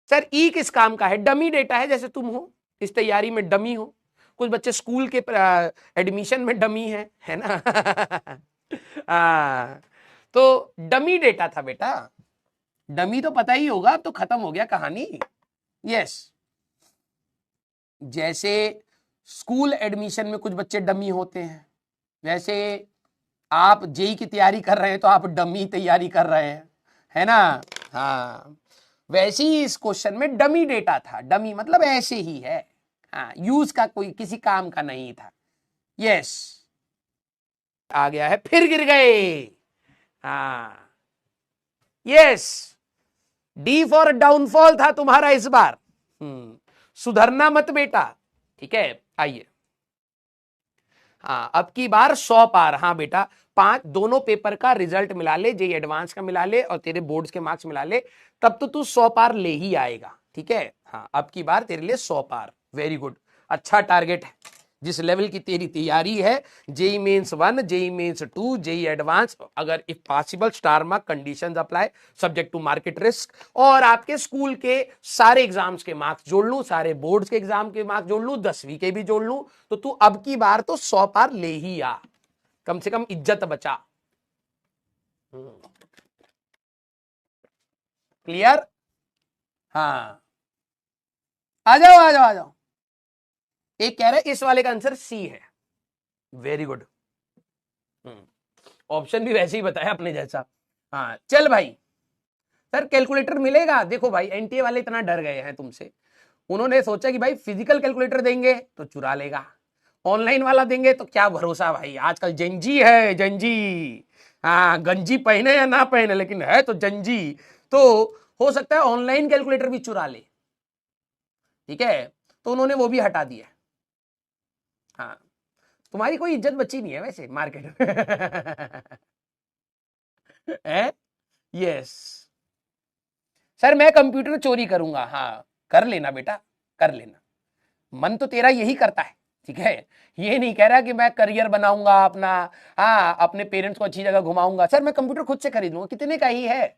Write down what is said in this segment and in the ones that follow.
Sir ई किस काम का है? डमी डेटा है, जैसे तुम हो इस तैयारी में डमी हो, कुछ बच्चे स्कूल के एडमिशन में डमी है ना तो डमी डेटा था बेटा, डमी तो पता ही होगा, अब तो खत्म हो गया कहानी। यस, जैसे स्कूल एडमिशन में कुछ बच्चे डमी होते हैं, वैसे आप जेई की तैयारी कर रहे हैं तो आप डमी तैयारी कर रहे हैं, है ना। हाँ, वैसे ही इस क्वेश्चन में डमी डेटा था, डमी मतलब ऐसे ही है, हाँ, यूज का कोई किसी काम का नहीं था। यस, आ गया है, फिर गिर गए। हाँ, यस, डी फॉर डाउनफॉल था तुम्हारा इस बार। सुधरना मत बेटा, ठीक है। आइए, हाँ, अब की बार 100 पार। हाँ बेटा, 5 दोनों पेपर का रिजल्ट मिला ले, जेई एडवांस का मिला ले और तेरे बोर्ड्स के मार्क्स मिला ले, तब तो तू 100 पार ले ही आएगा, ठीक है। हाँ, अब की बार तेरे लिए 100 पार, वेरी गुड, अच्छा टारगेट है। जिस लेवल की तेरी तैयारी है, JEE Mains 1, JEE Mains 2, JEE Advance, अगर if possible star mark, conditions apply, subject to market risk, और आपके स्कूल के सारे एग्जाम्स के मार्क्स जोड़ लूं, सारे बोर्ड्स के एग्जाम के मार्क्स जोड़ लूं, 10वीं के भी जोड़ लूं, तो तू अब की बार तो 100 पार ले ही आ, कम से कम इज्जत बचा। क्लियर? हाँ, आ जाओ आ जाओ आ जाओ। एक कह रहे इस वाले का आंसर सी है, वेरी गुड, ऑप्शन भी वैसे ही बताया अपने जैसा। हाँ चल भाई, सर कैलकुलेटर मिलेगा? देखो भाई, एनटीए वाले इतना डर गए हैं तुमसे, उन्होंने सोचा कि भाई फिजिकल कैलकुलेटर देंगे तो चुरा लेगा, ऑनलाइन वाला देंगे तो क्या भरोसा भाई, आजकल जंजी है, जंजी। हाँ, गंजी पहने या ना पहने, लेकिन है तो जंजी, तो हो सकता है ऑनलाइन कैलकुलेटर भी चुरा ले, ठीक है, तो उन्होंने वो भी हटा दिया। हाँ, तुम्हारी कोई इज्जत बची नहीं है वैसे मार्केट में है। यस, सर मैं कंप्यूटर चोरी करूंगा, हाँ कर लेना बेटा, कर लेना, मन तो तेरा यही करता है, ठीक है, ये नहीं कह रहा कि मैं करियर बनाऊंगा अपना, हाँ अपने पेरेंट्स को अच्छी जगह घुमाऊंगा। सर मैं कंप्यूटर खुद से खरीद लूंगा, कितने का ही है,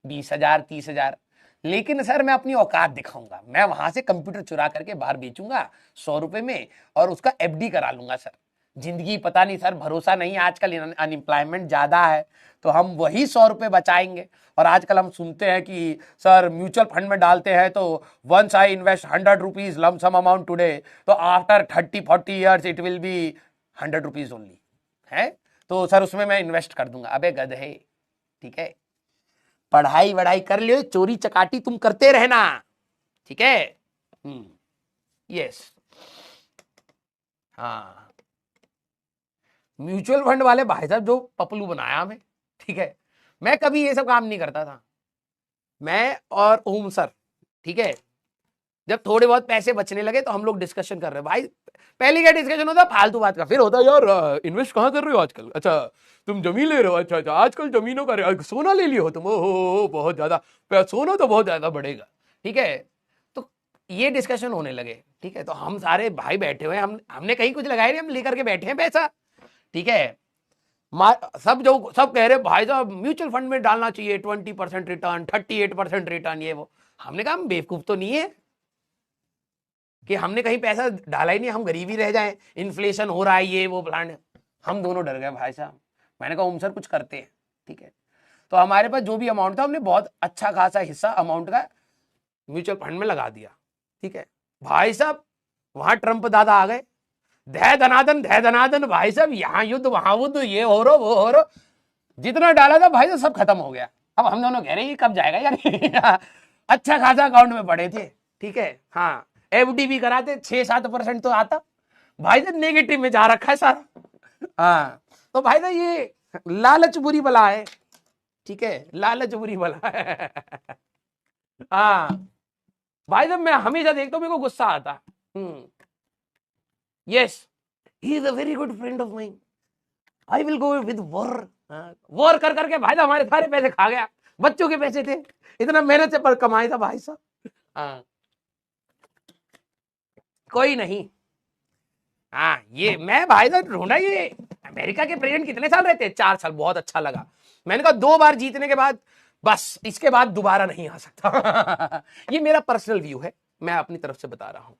20,000 30,000, लेकिन सर मैं अपनी औकात दिखाऊंगा, मैं वहां से कंप्यूटर चुरा करके बाहर बेचूंगा 100 रुपए में और उसका एफडी करा लूंगा। सर जिंदगी पता नहीं सर, भरोसा नहीं, आजकल अनएम्प्लॉयमेंट ज्यादा है, तो हम वही 100 रुपए बचाएंगे। और आजकल हम सुनते हैं कि सर म्यूचुअल फंड में डालते हैं तो once I invest 100 rupees lump sum amount today, तो after 30-40 years it will be 100 rupees only, है, तो सर उसमें मैं इन्वेस्ट कर दूंगा। अबे गधे, ठीक है, पढ़ाई वढ़ाई कर लियो, चोरी चकाटी तुम करते रहना, ठीक है। यस, हाँ, म्यूचुअल फंड वाले भाई साहब जो पपलू बनाया हमें, ठीक है, मैं कभी ये सब काम नहीं करता था, मैं और ओम सर, ठीक है, जब थोड़े बहुत पैसे बचने लगे तो हम लोग डिस्कशन कर रहे हैं भाई, पहले क्या डिस्कशन होता फालतू बात का, फिर होता यार इन्वेस्ट कहाँ कर रहे हो आजकल, अच्छा तुम जमीन ले रहे हो, अच्छा अच्छा आजकल जमीनों का सोना ले लियो हो तुम, ओहो बहुत ज्यादा सोना तो बहुत ज्यादा बढ़ेगा, ठीक है, तो ये डिस्कशन होने लगे, ठीक है, तो हम सारे भाई बैठे हुए, हमने कहीं कुछ लगाया नहीं, हम लेकर के बैठे हैं पैसा, ठीक है, सब कह रहे भाई साहब म्यूचुअल फंड में डालना चाहिए, 20% रिटर्न, 38% रिटर्न, ये वो, हमने कहा हम बेवकूफ तो नहीं है कि हमने कहीं पैसा डाला ही नहीं, हम गरीबी रह जाएं, इन्फ्लेशन हो रहा है ये वो प्लान, हम दोनों डर गए भाई साहब। मैंने कहा ओम सर कुछ करते हैं, ठीक है, तो हमारे पास जो भी अमाउंट था हमने बहुत अच्छा खासा हिस्सा अमाउंट का म्यूचुअल फंड में लगा दिया, ठीक है, भाई साहब वहां ट्रंप दादा आ गए, धै धनादन भाई साहब, यहाँ युद्ध वहां युद्ध, ये हो रहा वो हो रहा, जितना डाला था भाई साहब सब खत्म हो गया। अब हम दोनों कह रहे हैं कब जाएगा यार अच्छा खासा अकाउंट में पड़े थे, ठीक है, हाँ एफडी भी कराते 6-7% तो आता, भाई साहब नेगेटिव में जा रखा है सारा। हाँ, तो भाई साहब ये लालच बुरी बला है, ठीक है, लालच बुरी बला है हाँ भाई साहब, मैं हमेशा देखता हूँ, मेरे को गुस्सा आता। Yes, he is a very good friend of mine, I will go with war, war कर करके भाई साहब हमारे सारे पैसे खा गया, बच्चों के पैसे थे, इतना मेहनत से पर कमाए था भाई साहब। हाँ, कोई नहीं, हाँ ये मैं भाई साहब ढूंढा, ये अमेरिका के प्रेसिडेंट कितने साल रहते हैं, 4 साल, बहुत अच्छा लगा। मैंने कहा 2 बार जीतने के बाद बस इसके बाद दोबारा नहीं आ सकता। ये मेरा पर्सनल व्यू है, मैं अपनी तरफ से बता रहा हूं।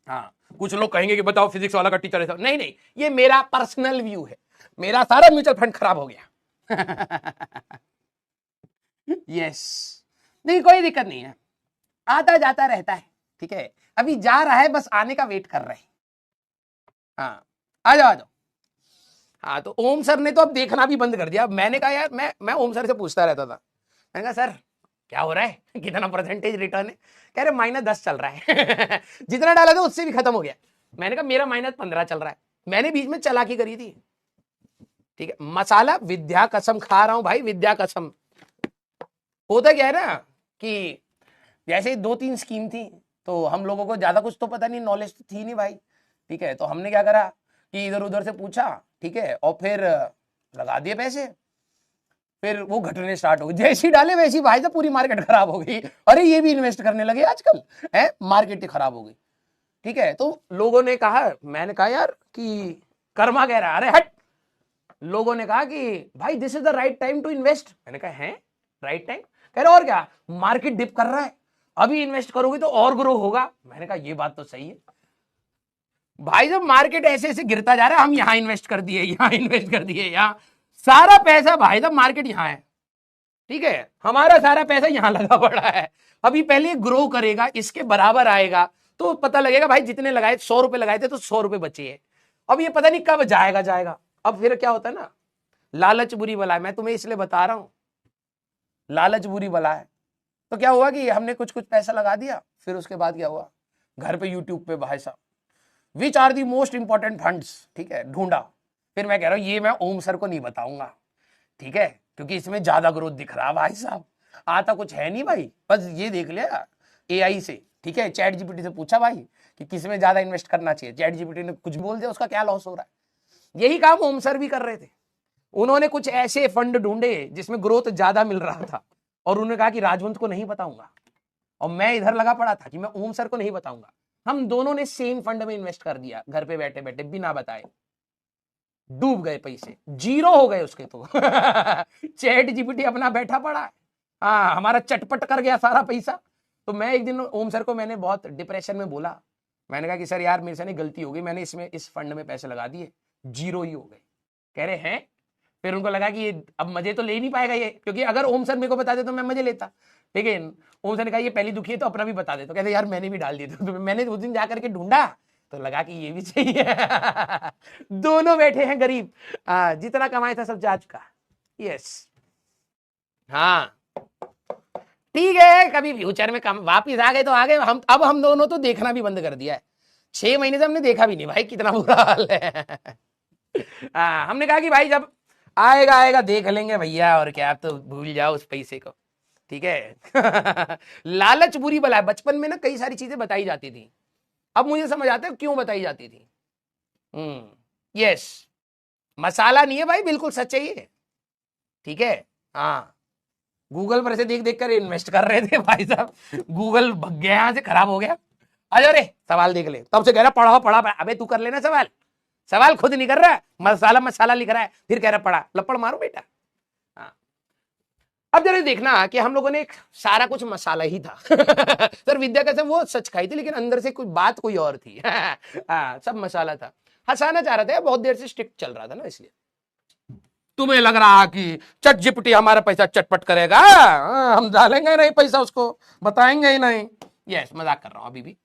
हाँ, कुछ लोग कहेंगे कि बताओ फिजिक्स वाला का टीचर ऐसा, नहीं नहीं, ये मेरा पर्सनल व्यू है। मेरा सारा म्यूचुअल फंड खराब हो गया। यस, नहीं कोई दिक्कत नहीं है, आता जाता रहता है, ठीक है। अभी जा रहा है, बस आने का वेट कर रहे हैं। हाँ, आ जाओ आ जाओ। हाँ, तो ओम सर ने तो अब देखना भी बंद कर दिया। मैंने कहा यार, मैं ओम सर से पूछता रहता था, मैंने कहा सर क्या हो रहा है, कितना परसेंटेज रिटर्न है? कह रहे -10 चल रहा है। जितना डाला था उससे भी खत्म हो गया। मैंने कहा मेरा -15 चल रहा है। मैंने बीच में चालाकी करी थी, ठीक है। मसाला विद्या कसम खा रहा हूं भाई, विद्या कसम। होता क्या है ना कि जैसे 2-3 स्कीम थी, तो हम लोगों को ज्यादा कुछ तो पता नहीं, नॉलेज तो थी नहीं भाई, ठीक है। तो हमने क्या करा कि इधर उधर से पूछा, ठीक है, और फिर लगा दिए पैसे। फिर वो घटने स्टार्ट हो गई, जैसी डाले वैसी भाई साहब पूरी मार्केट खराब हो गई। अरे ये भी इन्वेस्ट करने लगे आजकल, है मार्केट खराब हो गई, ठीक है। तो लोगों ने कहा, मैंने कहा यार कि कर्मा कह रहा है, अरे हट। लोगों ने कहा कि भाई this is the right time to invest. मैंने कहा है राइट टाइम? कह रहे और क्या, मार्केट डिप कर रहा है, अभी इन्वेस्ट करोगे तो और ग्रो होगा। मैंने कहा ये बात तो सही है भाई, जब मार्केट ऐसे ऐसे गिरता जा रहा है, हम यहां इन्वेस्ट कर दिए, यहां इन्वेस्ट कर दिए, यहां सारा पैसा भाई साहब, मार्केट यहां है, ठीक है, हमारा सारा पैसा यहां लगा पड़ा है। अभी पहले ग्रो करेगा, इसके बराबर आएगा तो पता लगेगा भाई, जितने लगाए 100 रुपए लगाए थे तो 100 रुपए बचे है। अब ये पता नहीं कब जाएगा। अब फिर क्या होता है ना, लालच बुरी बला है। मैं तुम्हें इसलिए बता रहा हूं, लालच बुरी बला है। तो क्या हुआ कि हमने कुछ पैसा लगा दिया, फिर उसके बाद क्या हुआ, घर पे यूट्यूब पे भाई साहब which are the most important funds, ठीक है, ढूंढा। फिर मैं कह रहा हूं ये मैं ओम सर को नहीं बताऊंगा, ठीक है, क्योंकि इसमें ज्यादा ग्रोथ दिख रहा भाई साहब, आता कुछ है नहीं भाई। बस ये देख लिया एआई से, ठीक है, चैट जीपीटी से पूछा भाई कि किस में ज्यादा इन्वेस्ट करना चाहिए, चैट जीपीटी ने कुछ बोल दिया, उसका क्या लॉस हो रहा है। यही काम ओम सर भी कर रहे थे। उन्होंने कुछ ऐसे फंड ढूंढे जिसमें ग्रोथ ज्यादा मिल रहा था, और उन्होंने कहा कि राजवंत को नहीं बताऊंगा, और मैं इधर लगा पड़ा था कि मैं ओम सर को नहीं बताऊंगा। हम दोनों ने सेम फंड में इन्वेस्ट कर दिया, घर पे बैठे बैठे बिना बताए, डूब गए पैसे, जीरो हो गए उसके तो। चैट जीपीटी अपना बैठा पड़ा है, हाँ, हमारा चटपट कर गया सारा पैसा। तो मैं एक दिन ओम सर को मैंने बहुत डिप्रेशन में बोला, मैंने कहा कि सर यार मेरे से नहीं गलती हो गई, मैंने इसमें इस फंड में पैसे लगा दिए, जीरो ही हो गए। कह रहे हैं, फिर उनको लगा कि ये अब मजे तो ले नहीं पाएगा ये, क्योंकि अगर ओम सर मेरे को बता दे तो मैं मजे लेता, लेकिन ओम सर ने कहा ये पहली दुखी है तो अपना भी बता दे। तो कहते यार मैंने भी डाल दिया, तो मैंने उस दिन जाकर के ढूंढा तो लगा कि ये भी चाहिए। दोनों बैठे हैं गरीब, जितना कमाया था सब जा चुका। यस, हाँ ठीक है, कभी फ्यूचर में कम वापिस आ गए तो आ गए। अब हम दोनों तो देखना भी बंद कर दिया है, 6 महीने से हमने देखा भी नहीं भाई, कितना बुरा हाल है। हमने कहा कि भाई जब आएगा देख लेंगे भैया, और क्या, आप तो भूल जाओ उस पैसे को, ठीक है। लालच बुरी बला है। बचपन में ना कई सारी चीजें बताई जाती थी, अब मुझे समझ आता है क्यों बताई जाती थी। यस, मसाला नहीं है भाई, बिल्कुल सच है ये, ठीक है। हाँ, गूगल पर से देख देख कर इन्वेस्ट कर रहे थे भाई साहब, गूगल भग गया यहां से, खराब हो गया। अरे अरे सवाल देख ले, तब से कह रहा पढ़ा। अबे तू कर लेना सवाल खुद नहीं कर रहा, मसाला लिख रहा है, फिर कह रहा पढ़ा, लपड़ मारो बेटा। हाँ, अब जरा देखना कि हम लोगों ने सारा कुछ मसाला ही था। सर विद्या कसम वो सच खाई थी, लेकिन अंदर से कोई बात कोई और थी। सब मसाला था, हंसाना चाह रहा था, बहुत देर से स्ट्रिक्ट चल रहा था ना, इसलिए तुम्हें लग रहा कि चट जिपटी हमारा पैसा चटपट करेगा, हम डालेंगे नहीं पैसा उसको, बताएंगे ही नहीं। यस, मजाक कर रहा हूं अभी भी,